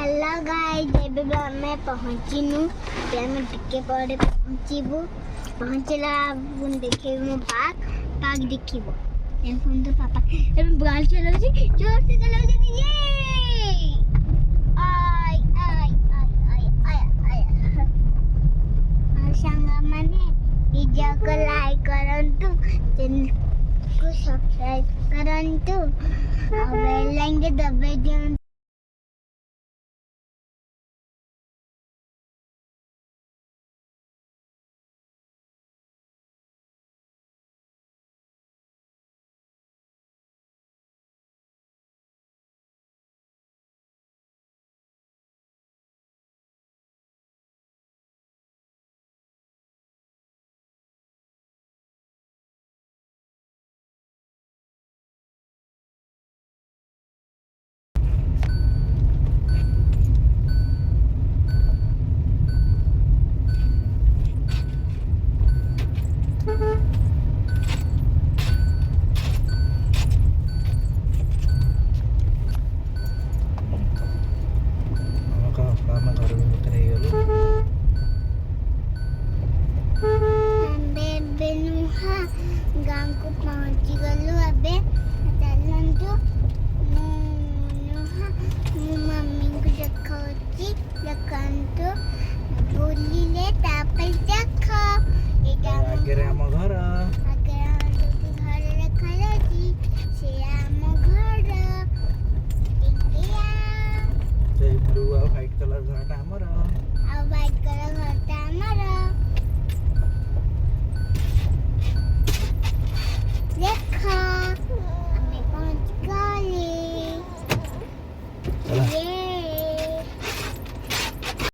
hello guys ଏବେ ଆମେ ପହଞ୍ଚିନୁ ଆମେ ଟିକେ ପରେ ପହଞ୍ଚିବୁ ପହଞ୍ଚିଲା ପୁଣି ଦେଖିବୁ ମୋ ପାଗ ଦେଖିବ ଦେଖନ୍ତୁ ପାପା ଏବେ ଗାଡ଼ି ଚଲାଉଛି ଜୋର से चलाଉଛି ये आय आय आय आय आय आय संग माने वीडियो को लाइक करंतु चैनल को सब्सक्राइब करंतु और बेल आइकन दबा दियंतु गाँव को पहुँची गलु अबे चलंतु मम्मी को देखंतु बोली ले तापर देखो आगे हम घर आगे घर रखलाजी से आम घर इंडिया से ब्लू और व्हाइट कलर घरटा हमर आ व्हाइट कलर